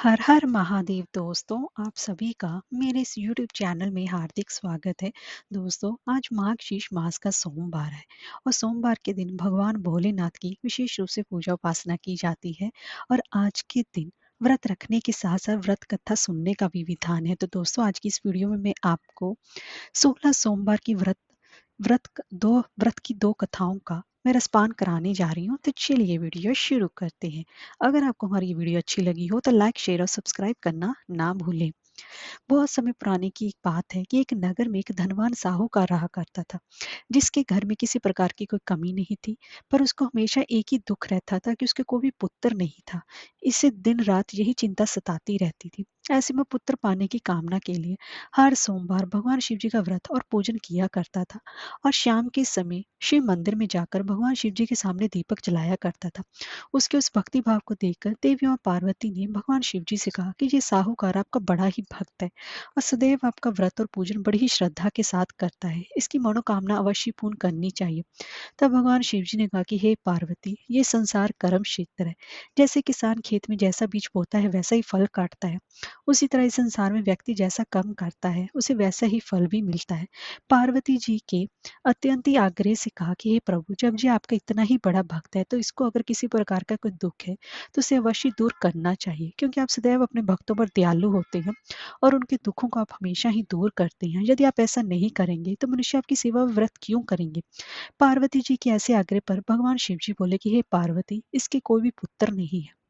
हर हर महादेव दोस्तों, आप सभी का मेरे इस यूट्यूब चैनल में हार्दिक स्वागत है। दोस्तों, आज मार्गशीर्ष मास का सोमवार है और सोमवार के दिन भगवान भोलेनाथ की विशेष रूप से पूजा उपासना की जाती है। और आज के दिन व्रत रखने के साथ साथ व्रत कथा सुनने का भी विधान है। तो दोस्तों, आज की इस वीडियो में मैं आपको 16 सोमवार की व्रत की दो कथाओं का मैं रसपान कराने जा रही हूँ। तो चलिए वीडियो शुरू करते हैं। अगर आपको हमारी ये वीडियो अच्छी लगी हो तो लाइक शेयर और सब्सक्राइब करना ना भूलें। बहुत समय पुराने की एक बात है कि एक नगर में एक धनवान साहूकार रहा करता था, जिसके घर में किसी प्रकार की कोई कमी नहीं थी। पर उसको हमेशा एक ही दुख रहता था कि उसके कोई भी पुत्र नहीं था। इसे दिन रात यही चिंता सताती रहती थी। ऐसे में पुत्र पाने की कामना के लिए हर सोमवार भगवान शिव जी का व्रत और पूजन किया करता था और शाम के समय शिव मंदिर में जाकर भगवान शिव जी के सामने दीपक जलाया करता था। उसके उस भक्ति भाव को देखकर देवी मां पार्वती ने भगवान शिव जी से कहा कि ये साहूकार आपका बड़ा ही भक्त है और सदैव आपका व्रत और पूजन बड़ी ही श्रद्धा के साथ करता है। इसकी मनोकामना अवश्य पूर्ण करनी चाहिए। तब भगवान शिव जी ने कहा कि हे पार्वती, ये संसार कर्म क्षेत्र है। जैसे किसान खेत में जैसा बीज बोता है वैसा ही फल काटता है, उसी तरह इस संसार में व्यक्ति जैसा कर्म करता है उसे वैसा ही फल भी मिलता है। पार्वती जी के अत्यंत ही आग्रह से कहा कि हे प्रभु, जब जी आपका इतना ही बड़ा भक्त है तो इसको अगर किसी प्रकार का कोई दुख है तो उसे अवश्य दूर करना चाहिए, क्योंकि आप सदैव अपने भक्तों पर दयालु होते हैं और उनके दुखों को आप हमेशा ही दूर करते हैं। यदि आप ऐसा नहीं करेंगे तो मनुष्य आपकी सेवा व व्रत क्यों करेंगे। पार्वती जी के ऐसे आग्रह पर भगवान शिव जी बोले कि हे पार्वती, इसके कोई भी पुत्र नहीं है।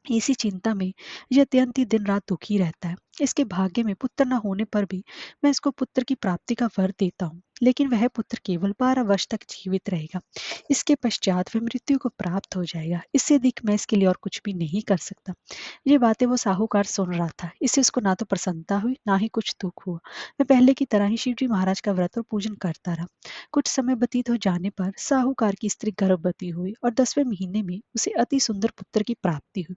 इसी चिंता में ये अत्यंत ही दिन रात दुखी रहता है। इसके भाग्य में पुत्र न होने पर भी मैं इसको पुत्र की प्राप्ति का वर देता हूँ, लेकिन वह पुत्र केवल 12 वर्ष तक जीवित रहेगा। इसके पश्चात वह मृत्यु को प्राप्त हो जाएगा। इससे अधिक मैं इसके लिए और कुछ भी नहीं कर सकता। ये बातें वो साहूकार सुन रहा था। इससे उसको ना तो प्रसन्नता हुई ना ही कुछ दुख हुआ। मैं पहले की तरह ही शिव जी महाराज का व्रत और पूजन करता रहा। कुछ समय व्यतीत हो जाने पर साहूकार की स्त्री गर्भवती हुई और 10वें महीने में उसे अति सुंदर पुत्र की प्राप्ति हुई।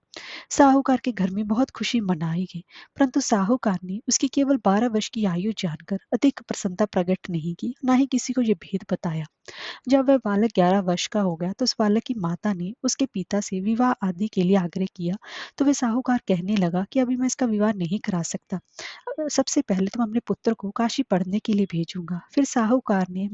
साहूकार के घर में बहुत खुशी मनाई गई, परंतु साहूकार ने उसकी केवल 12 वर्ष की आयु जानकर अधिक प्रसन्नता प्रकट नहीं की, ना ही किसी को ये भेद बताया। जब वह बालक 11 वर्ष का हो गया तो उस बालक की माता ने उसके पिता से विवाह आदि के लिए आग्रह किया। तो वह साहूकार कहने लगा कि अभी मैं इसका विवाह नहीं करा सकता। सबसे पहले तो मैं अपने पुत्र को काशी पढ़ने के लिए भेजूंगा। फिर साहूकार ने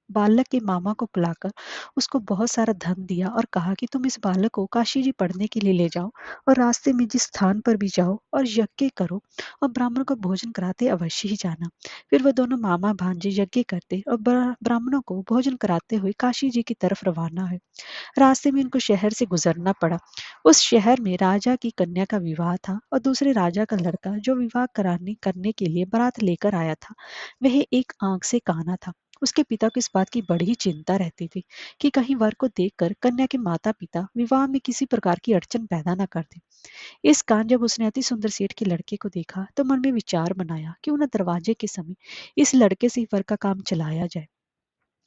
बालक के मामा को बुलाकर उसको बहुत सारा धन दिया और कहा कि तुम इस बालक को काशी जी पढ़ने के लिए ले जाओ और रास्ते में जिस स्थान पर भी जाओ और यज्ञ करो और ब्राह्मणों को भोजन कराते अवश्य ही जाना। फिर वह दोनों मामा भांजे यज्ञ करते और ब्राह्मणों को भोजन कराते हुए काशी जी की तरफ रवाना हुए। रास्ते में उनको शहर से गुजरना पड़ा। उस शहर में राजा की कन्या का विवाह था और दूसरे राजा का लड़का जो विवाह कराने करने के लिए बारात लेकर आया था, वह एक आंख से काना था। उसके पिता को इस बात की बड़ी ही चिंता रहती थी कि कहीं वर को देखकर कन्या के माता पिता विवाह में किसी प्रकार की अड़चन पैदा न कर दे। इस कारण जब उसने अति सुंदर सेठ के लड़के को देखा तो मन में विचार बनाया कि उन्हें दरवाजे के समय इस लड़के से ही वर का काम चलाया जाए।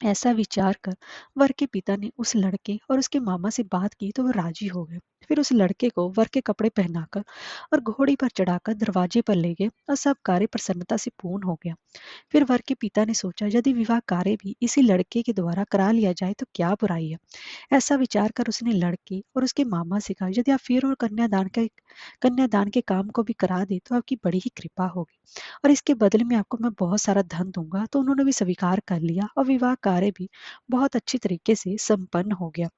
ऐसा विचार कर वर के पिता ने उस लड़के और उसके मामा से बात की तो वो राजी हो गए। फिर उस लड़के को वर के कपड़े पहनाकर और घोड़ी पर चढ़ाकर दरवाजे पर ले गए और सब कार्य प्रसन्नता से पूर्ण हो गया। फिर वर के पिता ने सोचा, यदि विवाह कार्य भी इसी लड़के के द्वारा करा लिया जाए तो क्या बुराई है। ऐसा विचार कर उसने लड़के और उसके मामा से कहा, यदि आप फिर और कन्यादान के काम को भी करा दे तो आपकी बड़ी ही कृपा होगी और इसके बदले में आपको मैं बहुत सारा धन दूंगा। तो उन्होंने भी स्वीकार कर लिया और विवाह कार्य भी बहुत अच्छी तरीके से संपन्न हो गया।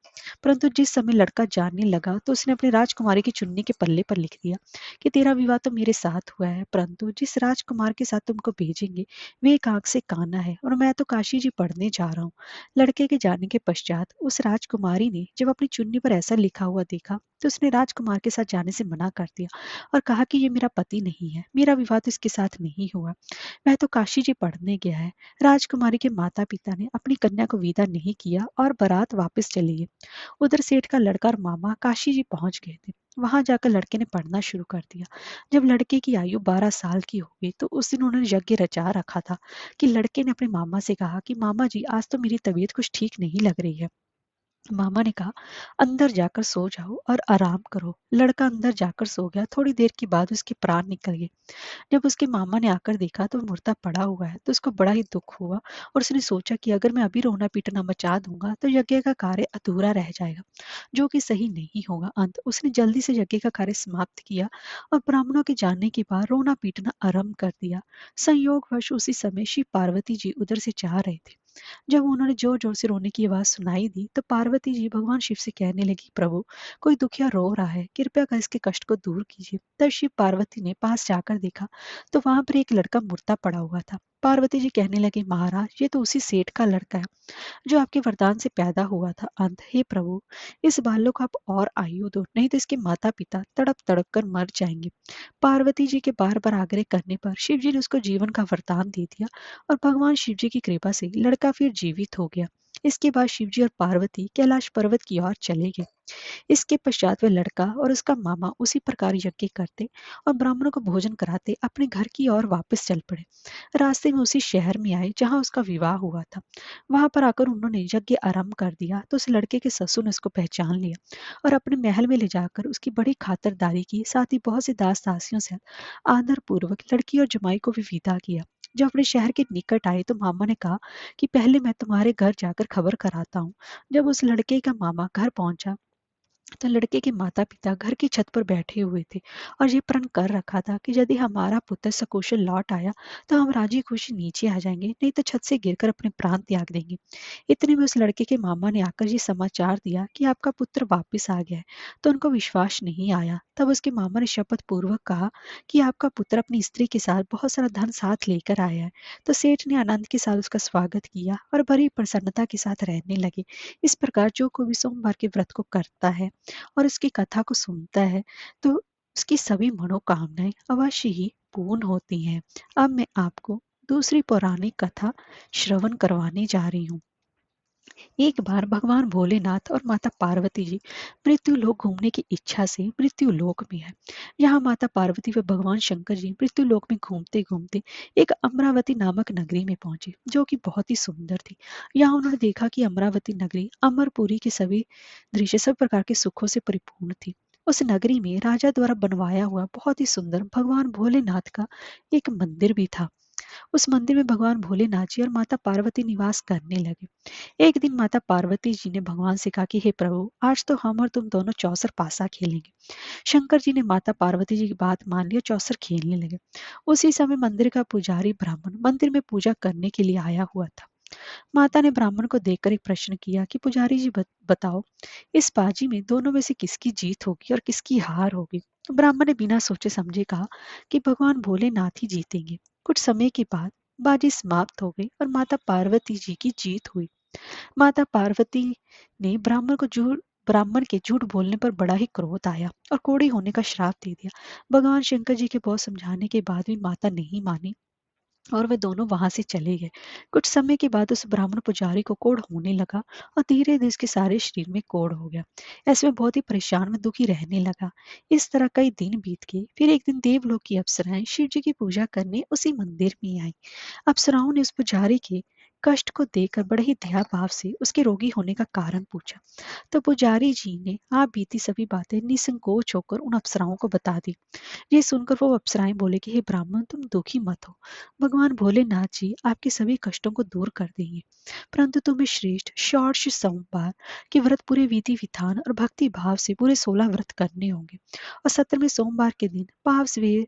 परंतु जिस समय लड़का जानने लगा तो उसने अपनी राजकुमारी की चुन्नी के पल्ले पर लिख दिया कि तेरा विवाह तो मेरे साथ हुआ है, परंतु जिस राजकुमार के साथ तुमको भेजेंगे वे एक आंख से काना है और मैं तो काशी जी पढ़ने जा रहा हूँ। लड़के के जाने के पश्चात उस राजकुमारी ने जब अपनी चुन्नी पर ऐसा लिखा हुआ देखा तो उसने राजकुमार के साथ जाने से मना कर दिया और कहा कि ये मेरा पति नहीं है, मेरा विवाह तो इसके साथ नहीं हुआ, वह तो काशी जी पढ़ने गया है। राजकुमारी के माता पिता ने अपनी कन्या को विदा नहीं किया और बारात वापस चली गई। उधर सेठ का लड़का और मामा काशी जी पहुंच गए थे। वहां जाकर लड़के ने पढ़ना शुरू कर दिया। जब लड़के की आयु 12 साल की हो गई तो उस दिन उन्होंने यज्ञ रचा रखा था कि लड़के ने अपने मामा से कहा कि मामा जी, आज तो मेरी तबीयत कुछ ठीक नहीं लग रही है। मामा ने कहा, अंदर जाकर सो जाओ और आराम करो। लड़का अंदर जाकर सो गया। थोड़ी देर के बाद उसके प्राण निकल गए। जब उसके मामा ने आकर देखा तो मुर्दा पड़ा हुआ है, तो उसको बड़ा ही दुख हुआ और उसने सोचा कि अगर मैं अभी रोना पीटना मचा दूंगा तो यज्ञ का कार्य अधूरा रह जाएगा, जो कि सही नहीं होगा। अंत उसने जल्दी से यज्ञ का कार्य समाप्त किया और ब्राह्मणों के जानने के बाद रोना पीटना आरंभ कर दिया। संयोगवश उसी समय शिव पार्वती जी उधर से जा रहे थे। जब उन्होंने जोर जोर से रोने की आवाज सुनाई दी तो पार्वती जी भगवान शिव से कहने लगी, प्रभु, कोई दुखिया रो रहा है, कृपया कर इसके कष्ट को दूर कीजिए। तब शिव पार्वती ने पास जाकर देखा तो वहां पर एक लड़का मुर्दा पड़ा हुआ था। पार्वती जी कहने लगी, महाराज, ये तो उसी सेठ का लड़का है जो आपके वरदान से पैदा हुआ था। अंत, हे प्रभु, इस बालक को आप और आयु दो, नहीं तो इसके माता पिता तड़प तड़प कर मर जाएंगे। पार्वती जी के बार बार आग्रह करने पर शिव जी ने उसको जीवन का वरदान दे दिया और भगवान शिव जी की कृपा से लड़का फिर जीवित हो गया। इसके बाद शिव जी और पार्वती कैलाश पर्वत की ओर चले गए। इसके पश्चात वह लड़का और उसका मामा उसी प्रकार यज्ञ करते और ब्राह्मणों को भोजन कराते अपने घर की ओर वापस चल पड़े। रास्ते में उसी शहर में आए जहां उसका विवाह हुआ था। वहां पर आकर उन्होंने यज्ञ आरंभ कर दिया तो उस लड़के के ससुर ने उसको पहचान लिया और अपने महल में ले जाकर उसकी बड़ी खातिरदारी की, साथ ही बहुत से दास दासियों से आदर पूर्वक लड़की और जमाई को भी विदा किया। जब अपने शहर के निकट आए तो मामा ने कहा कि पहले मैं तुम्हारे घर जाकर खबर कराता हूँ। जब उस लड़के का मामा घर पहुंचा तो लड़के के माता पिता घर की छत पर बैठे हुए थे और ये प्रण कर रखा था कि यदि हमारा पुत्र सकुशल लौट आया तो हम राजी खुशी नीचे आ जाएंगे, नहीं तो छत से गिरकर अपने प्राण त्याग देंगे। इतने में उस लड़के के मामा ने आकर ये समाचार दिया कि आपका पुत्र वापस आ गया है। तो उनको विश्वास नहीं आया। तब उसके मामा ने शपथ पूर्वक कहा कि आपका पुत्र अपनी स्त्री के साथ बहुत सारा धन साथ लेकर आया है। तो सेठ ने आनंद के साथ उसका स्वागत किया और बड़ी प्रसन्नता के साथ रहने लगे। इस प्रकार जो कोई भी सोमवार के व्रत को करता है और उसकी कथा को सुनता है तो उसकी सभी मनोकामनाएं अवश्य ही पूर्ण होती हैं। अब मैं आपको दूसरी पौराणिक कथा श्रवण करवाने जा रही हूँ। एक बार भगवान भोलेनाथ और माता पार्वती जी मृत्यु लोक घूमने की इच्छा से मृत्यु लोक में है। यहाँ माता पार्वती व भगवान शंकर जी मृत्यु लोक में घूमते घूमते एक अमरावती नामक नगरी में पहुंचे जो कि बहुत ही सुंदर थी। यहाँ उन्होंने देखा कि अमरावती नगरी अमरपुरी के सभी दृश्य सब प्रकार के सुखों से परिपूर्ण थी। उस नगरी में राजा द्वारा बनवाया हुआ बहुत ही सुंदर भगवान भोलेनाथ का एक मंदिर भी था। उस मंदिर में भगवान भोलेनाथ जी और माता पार्वती निवास करने लगे। एक दिन माता पार्वती जी ने भगवान से कहा कि हे प्रभु, आज तो हम और तुम दोनों चौसर पासा खेलेंगे। शंकर जी ने माता पार्वती जी की बात मान ली और चौसर खेलने लगे। उसी समय मंदिर का पुजारी ब्राह्मण मंदिर में पूजा करने के लिए आया हुआ था। माता ने ब्राह्मण को देखकर एक प्रश्न किया कि पुजारी जी बताओ, इस बाजी में दोनों में से किसकी जीत होगी और किसकी हार होगी। ब्राह्मण ने बिना सोचे समझे कहा कि भगवान भोलेनाथ ही जीतेंगे। कुछ समय के बाद बाजी समाप्त हो गई और माता पार्वती जी की जीत हुई। माता पार्वती ने ब्राह्मण के झूठ बोलने पर बड़ा ही क्रोध आया और कोढ़ी होने का श्राप दे दिया। भगवान शंकर जी के बहुत समझाने के बाद भी माता नहीं मानी और वे दोनों वहां से चले गए। कुछ समय के बाद उस ब्राह्मण पुजारी को कोढ़ होने लगा और धीरे धीरे उसके सारे शरीर में कोढ़ हो गया। ऐसे में बहुत ही परेशान में दुखी रहने लगा। इस तरह कई दिन बीत गए। फिर एक दिन देवलोक की अप्सराएं शिव जी की पूजा करने उसी मंदिर में आई। अप्सराओं ने उस पुजारी के कष्ट को देखकर बड़े ही दया भाव से उसके रोगी होने का कारण पूछा। तो पुजारी जी ने आप बीती सभी बातें निसंकोच होकर उन अप्सराओं को बता दी। ये सुनकर वो अप्सराएं बोले कि हे ब्राह्मण, तुम दुखी मत हो। भगवान भोलेनाथ जी आपके सभी कष्टों को दूर कर देंगे। परंतु तुम्हें श्रेष्ठ षोडश सोमवार के व्रत पूरे विधि विधान और भक्ति भाव से पूरे 16 व्रत करने होंगे और 17वें सोमवार के दिन पाव सवेर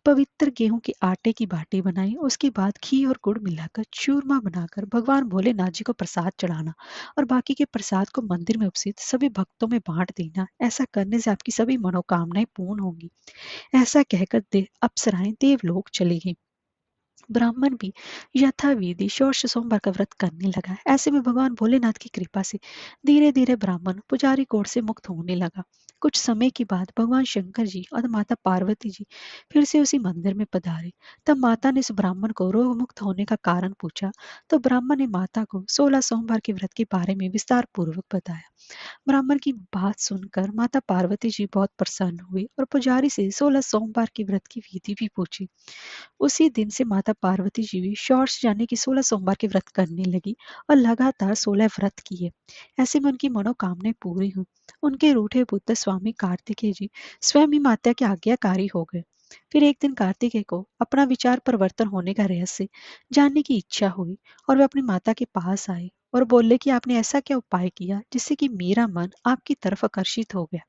पवित्र गेहूं के आटे की बाटी बनाई। उसके बाद घी और गुड़ मिलाकर चूरमा बनाकर भगवान भोलेनाथ जी को प्रसाद चढ़ाना और बाकी के प्रसाद को मंदिर में उपस्थित सभी भक्तों में बांट देना। ऐसा करने से आपकी सभी मनोकामनाएं पूर्ण होंगी। ऐसा कहकर अप्सराएं देवलोक चली गईं। ब्राह्मण भी यथाविधि षोडश सोमवार का व्रत करने लगा। ऐसे में भगवान भोलेनाथ की कृपा से धीरे धीरे ब्राह्मण पुजारी कोढ़ से मुक्त होने लगा। कुछ समय के बाद भगवान शंकर जी और माता पार्वती जी फिर से उसी मंदिर में पधारे। तब माता ने उस ब्राह्मण को रोग मुक्त होने का कारण पूछा। तो ब्राह्मण ने माता को 16 सोमवार के व्रत के बारे में विस्तार पूर्वक बताया। ब्राह्मण की बात सुनकर माता पार्वती जी बहुत प्रसन्न हुई और पुजारी से 16 सोमवार के व्रत की विधि भी पूछी। उसी दिन से माता माता पार्वती जी भी शौर्ष यानी कि 16 सोमवार के व्रत करने लगी और लगातार 16 व्रत किए। ऐसे में उनकी मनोकामनाएं पूरी हुई। उनके रूठे पुत्र स्वामी कार्तिकेय जी स्वयं ही माता के आज्ञाकारी हो गए। फिर एक दिन कार्तिकेय को अपना विचार परिवर्तन होने का रहस्य जानने की इच्छा हुई और वे अपनी माता के पास आए और बोले कि आपने ऐसा क्या उपाय किया जिससे कि मेरा मन आपकी तरफ आकर्षित हो गया।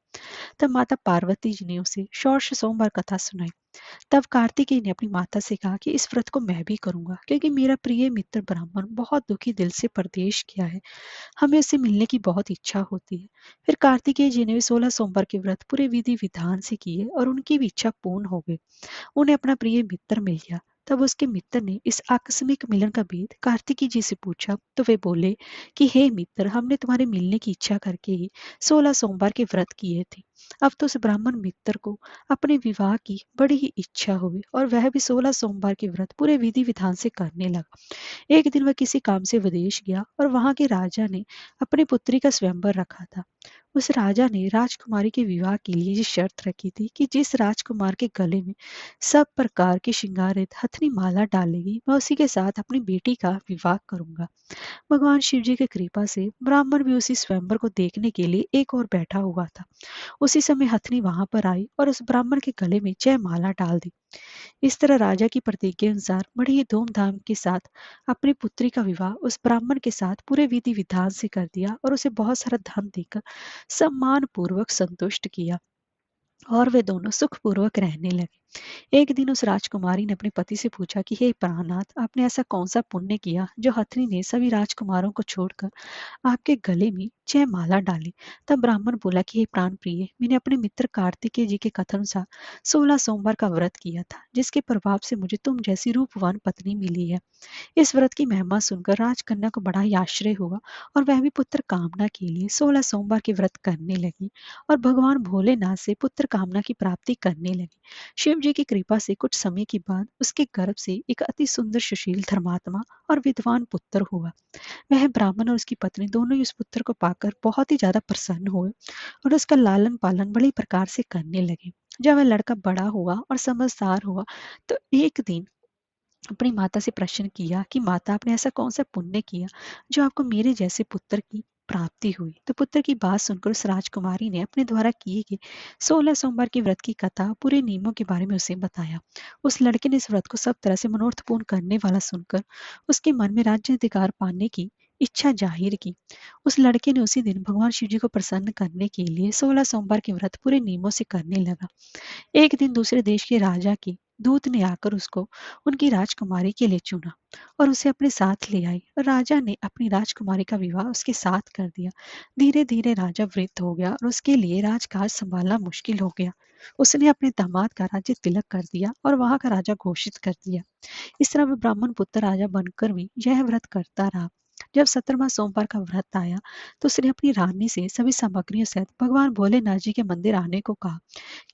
तब माता पार्वती जी ने उसे षोडश सोमवार कथा सुनाई। तब कार्तिकेय ने अपनी माता से कहा कि इस व्रत को मैं भी करूंगा क्योंकि मेरा प्रिय मित्र ब्राह्मण बहुत दुखी दिल से परदेश गया है। हमें उससे मिलने की बहुत इच्छा होती है। फिर कार्तिकेय जी ने भी 16 सोमवार के व्रत पूरे विधि विधान से किए और उनकी भी इच्छा पूर्ण हो गई। उन्हें अपना प्रिय मित्र मिल गया। तब उसके मित्र ने इस आकस्मिक मिलन का भेद कार्तिकी जी से पूछा तो वे बोले कि हे मित्र, हमने तुम्हारे मिलने की इच्छा करके ही 16 सोमवार के व्रत किए थे। अब तो उस ब्राह्मण मित्र को अपने विवाह की बड़ी ही इच्छा हुई और वह भी 16 सोमवार के व्रत पूरे विधि विधान से करने लगा। एक दिन वह किसी काम से विदेश गया और वहां के राजा ने अपनी पुत्री का स्वयंवर रखा था। उस राजा ने राजकुमारी के विवाह के लिए ये शर्त रखी थी कि जिस राजकुमार के गले में सब प्रकार की श्रृंगारित हथनी माला डालेगी, मैं उसी के साथ अपनी बेटी का विवाह करूंगा। भगवान शिव जी की कृपा से ब्राह्मण भी उसी स्वयंवर को देखने के लिए एक और बैठा हुआ था। उसी समय हथनी वहां पर आई और उस ब्राह्मण के गले में जय माला डाल दी। इस तरह राजा की प्रतिज्ञा अनुसार बड़ी ही धूमधाम के साथ अपनी पुत्री का विवाह उस ब्राह्मण के साथ पूरे विधि विधान से कर दिया और उसे बहुत सारा धन देकर सम्मान पूर्वक संतुष्ट किया और वे दोनों सुखपूर्वक रहने लगे। एक दिन उस राजकुमारी ने अपने पति से पूछा कि हे प्राणनाथ, आपने ऐसा कौन सा पुण्य किया जो हथनी ने सभी राजकुमारों को छोड़कर आपके गले में जय माला डाली। तब ब्राह्मण बोला कि हे प्राण प्रिय, मैंने अपने मित्र कार्तिकेय जी के कथन अनुसार 16 सोमवार का व्रत किया था, जिसके प्रभाव से मुझे तुम जैसी रूपवान पत्नी मिली है। इस व्रत की महिमा सुनकर राजकन्या को बड़ा ही आश्चर्य हुआ और वह भी पुत्र कामना के लिए 16 सोमवार के व्रत करने लगी और भगवान भोलेनाथ से पुत्र कामना की प्राप्ति करने लगी। शिव जी की कृपा से कुछ समय के बाद उसके गर्भ से एक अति सुंदर सुशील धर्मात्मा और विद्वान पुत्र हुआ। वह ब्राह्मण और उसकी पत्नी दोनों ही उस पुत्र को पाकर बहुत ही ज्यादा प्रसन्न हुए और उसका लालन पालन बड़े प्रकार से करने लगे। जब वह लड़का बड़ा हुआ और समझदार हुआ तो एक दिन अपनी माता से प्रश्न किया कि माता, आपने ऐसा कौन सा पुण्य किया जो आपको मेरे जैसे पुत्र की प्राप्ति हुई। तो पुत्र की बात सुनकर उस राजकुमारी ने अपने द्वारा किए गए 16 सोमवार के व्रत की कथा पूरे नियमों के बारे में उसे बताया। उस लड़के ने इस व्रत को सब तरह से मनोर्थपूर्ण करने वाला सुनकर उसके मन में राज्य अधिकार पाने की इच्छा जाहिर की। उस लड़के ने उसी दिन भगवान शिव जी को प्रसन्न करने के लिए 16 सोमवार के व्रत पूरे नियमों से करने लगा। एक दिन दूसरे देश के राजा की दूत ने आकर उसको उनकी राजकुमारी के लिए चुना और उसे अपने साथ ले आई। राजा ने अपनी राजकुमारी का विवाह उसके साथ कर दिया। धीरे धीरे राजा वृद्ध हो गया और उसके लिए राजकाज संभालना मुश्किल हो गया। उसने अपने दामाद का राज्य तिलक कर दिया और वहां का राजा घोषित कर दिया। इस तरह वह ब्राह्मण पुत्र राजा बनकर भी यह व्रत करता रहा। जब 17वां सोमवार का व्रत आया तो उसने अपनी रानी से सभी सामग्रियों सहित भगवान भोलेनाथ जी के मंदिर आने को कहा,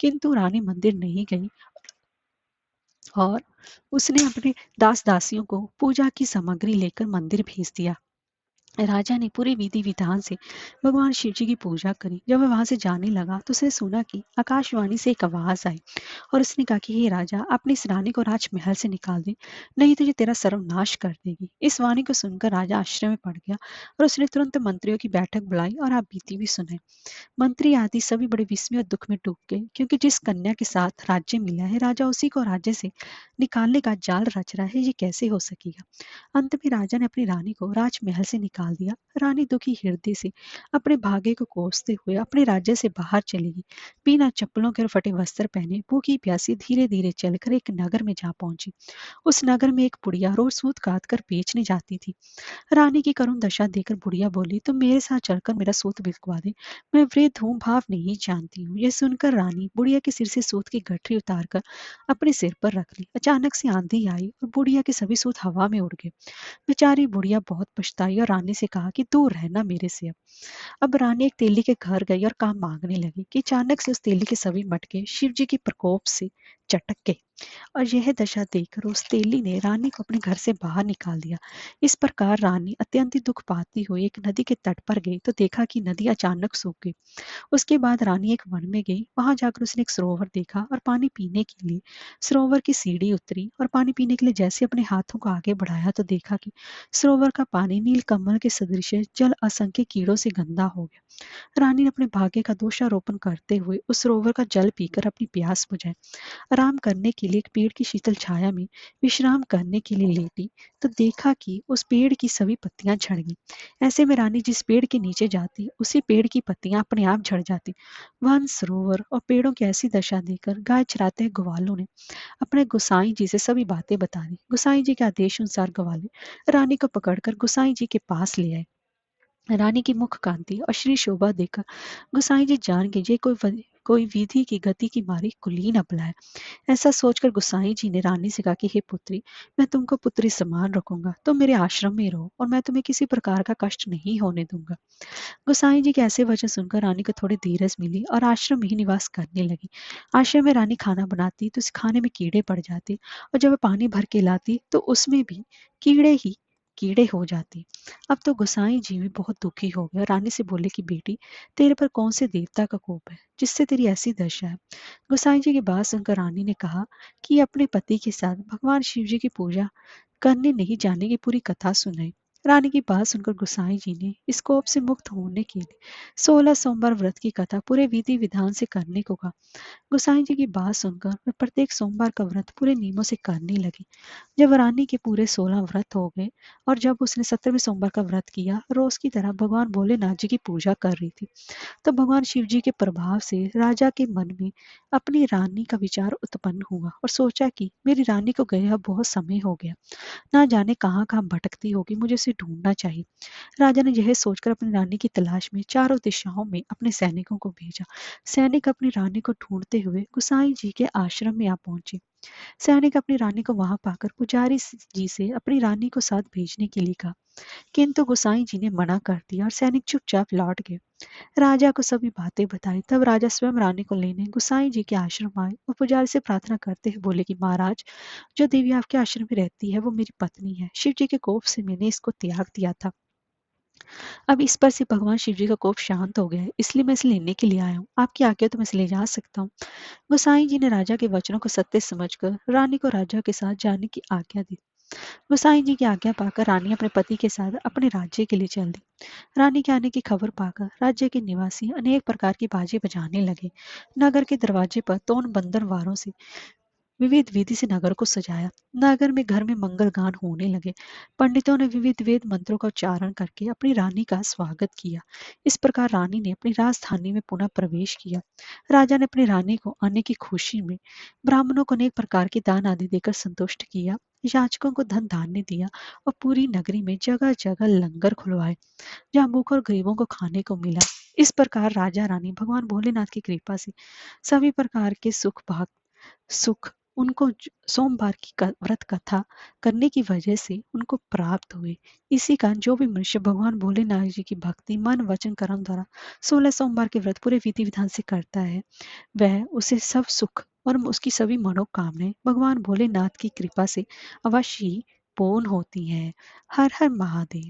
किंतु रानी मंदिर नहीं गई और उसने अपने दास दासियों को पूजा की सामग्री लेकर मंदिर भेज दिया। राजा ने पूरे विधि विधान से भगवान शिव जी की पूजा करी। जब वह वहां से जाने लगा तो उसने सुना कि आकाशवाणी से एक आवाज आई और उसने कहा कि हे राजा, अपनी इस रानी को राजमहल से निकाल दे, नहीं तो ये तेरा सर्वनाश कर देगी। इस वाणी को सुनकर राजा आश्चर्य में पड़ गया और उसने तुरंत मंत्रियों की बैठक बुलाई और आप बीती भी सुनाई। मंत्री आदि सभी बड़े विस्मय और दुख में डूब गए क्योंकि जिस कन्या के साथ राज्य मिला है, राजा उसी को राज्य से निकालने का जाल रच रहा है, ये कैसे हो सकेगा। अंत में राजा ने अपनी रानी को राजमहल से निकाल दिया। रानी दुखी हृदय से अपने भाग्य को कोसते हुए अपने राज्य से बाहर चली गई। बिना चप्पलों के और फटे वस्त्र पहने भूखी प्यासी धीरे धीरे चलकर एक नगर में जा पहुंची। उस नगर में एक बुढ़िया रोज सूत काट कर बेचने जाती थी। रानी की करुण दशा देखकर बुढ़िया बोली, तुम मेरे साथ चलकर मेरा सूत बिकवा दे, मैं वृद्ध हूँ, भाव नहीं जानती हूँ। यह सुनकर रानी बुढ़िया के सिर से सूत की गठरी उतारकर अपने सिर पर रख ली। अचानक से आंधी आई और बुढ़िया के सभी सूत हवा में उड़ गए। बेचारी बुढ़िया बहुत पछताई और रानी से कहा कि दूर रहना मेरे से। अब रानी एक तेली के घर गई और काम मांगने लगी कि अचानक से उस तेली के सभी मटके शिव जी के प्रकोप से चटक गई और यह दशा देखकर उस तेली ने रानी को अपने घर से बाहर निकाल दिया। इस प्रकार रानी अत्यंत दुख पाती हुई एक नदी के तट पर गई तो देखा कि नदी अचानक सूख गई। उसके बाद रानी एक वन में गई। वहां जाकर उसने एक सरोवर देखा और पानी पीने के लिए सरोवर की सीढ़ी उतरी और पानी पीने के लिए जैसे अपने हाथों को आगे बढ़ाया तो देखा कि सरोवर का पानी नील कमल के सदृश जल असंख्य कीड़ों से गंदा हो गया। रानी ने अपने भाग्य का दोषारोपण करते हुए उस सरोवर का जल पीकर अपनी प्यास बुझाई। आराम करने के लिए एक पेड़ की शीतल छाया में विश्राम करने के लिए लेटी तो देखा कि उस पेड़ की सभी पत्तियां झड़ गई। ऐसे में रानी जिस पेड़ के नीचे जाती उसी पेड़ की पत्तियां अपने आप झड़ जाती। वन सरोवर और पेड़ों की ऐसी दशा देखकर गाय चराते ग्वालों ने अपने गोसाई जी से सभी बातें बता दी। गोसाई जी के आदेश अनुसार ग्वाले रानी को पकड़कर गोसाई जी के पास ले आए। रानी की मुख कांति और श्री शोभा देखकर गोसाई जी जान गए ये कोई विधि की गति की मारी कुलीन अबला है। ऐसा सोचकर गोसाई जी ने रानी से कहा कि हे पुत्री, मैं तुमको पुत्री समान रखूंगा, तुम मेरे आश्रम में रहो और मैं तुम्हें किसी प्रकार का कष्ट नहीं होने दूंगा। गोसाई जी के ऐसे वचन सुनकर रानी को थोड़ी धीरज मिली और आश्रम में ही निवास करने लगी। आश्रम में रानी खाना बनाती तो उस खाने में कीड़े पड़ जाते और जब वह पानी भर के लाती तो उसमें भी कीड़े ही कीड़े हो जाते। अब तो गोसाई जी भी बहुत दुखी हो गए और रानी से बोले कि बेटी, तेरे पर कौन से देवता का कोप है जिससे तेरी ऐसी दशा है। गोसाई जी की बात सुनकर रानी ने कहा कि अपने पति के साथ भगवान शिव जी की पूजा करने नहीं जाने की पूरी कथा सुनाई। रानी की बात सुनकर गोसाई जी ने इस कोप से मुक्त होने के लिए 16 सोमवार व्रत की कथा पूरे विधि विधान से करने को कहा। गोसाई जी की बात सुनकर मैं प्रत्येक सोमवार का व्रत पूरे नियमों से करने लगी। जब रानी के पूरे 16 व्रत हो गए और जब उसने 17वें सोमवार का व्रत किया, रोज की तरह भगवान भोलेनाथ जी की पूजा कर रही थी, तो भगवान शिव जी के प्रभाव से राजा के मन में अपनी रानी का विचार उत्पन्न हुआ और सोचा कि मेरी रानी को गए अब बहुत समय हो गया, ना जाने कहाँ कहाँ भटकती होगी, मुझे उसे ढूंढना चाहिए। राजा ने यह सोचकर अपनी रानी की तलाश में चारों दिशाओं में अपने सैनिकों को भेजा। सैनिक अपनी रानी को ढूंढते हुए गोसाई जी के आश्रम में आ पहुंचे। सैनिक अपनी रानी को वहां पाकर पुजारी जी से अपनी रानी को साथ भेजने के लिए कहा, किंतु गोसाई जी ने मना कर दिया और सैनिक चुपचाप लौट गए। राजा को सभी बातें बताई। तब राजा स्वयं रानी को लेने गोसाई जी के आश्रम आए और पुजारी से प्रार्थना करते हुए बोले कि महाराज, जो देवी आपके आश्रम में रहती है वो मेरी पत्नी है। शिव जी के कोप से मैंने इसको त्याग दिया था। अब इस पर से भगवान शिव जी का कोप शांत हो गया है, इसलिए मैं इसे लेने के लिए आया हूँ। आपकी आज्ञा तो मैं इसे ले जा सकता हूँ। गोसाई जी ने राजा के वचनों को सत्य समझकर रानी को राजा के साथ जाने की आज्ञा दी। गोसाई जी की आज्ञा पाकर रानी अपने पति के साथ अपने राज्य के लिए चल दी। रानी के आने की खबर पाकर राज्य के निवासी अनेक प्रकार की बाजे बजाने लगे। नगर के दरवाजे पर तोन बंदर वारों से विविध विधि से नगर को सजाया। नगर में घर में मंगल गान होने लगे। पंडितों ने विविध वेद मंत्रों का उच्चारण करके अपनी रानी का स्वागत किया। इस प्रकार रानी ने अपनी राजधानी में पुनः प्रवेश किया। राजा ने अपनी रानी को आने की खुशी में ब्राह्मणों को अनेक प्रकार के दान आदि देकर संतुष्ट किया। याचकों को धन धान्य दिया और पूरी नगरी में जगह जगह लंगर खुलवाए जहाँ भूख और गरीबों को खाने को मिला। इस प्रकार राजा रानी भगवान भोलेनाथ की कृपा से सभी प्रकार के सुख उनको सोमवार की व्रत कथा करने की वजह से उनको प्राप्त हुए। इसी कारण जो भी मनुष्य भगवान भोलेनाथ जी की भक्ति मन वचन कर्म द्वारा 16 सोमवार के व्रत पूरे विधि विधान से करता है, वह उसे सब सुख और उसकी सभी मनोकामनाएं भगवान भोलेनाथ की कृपा से अवश्य ही पूर्ण होती हैं। हर हर महादेव।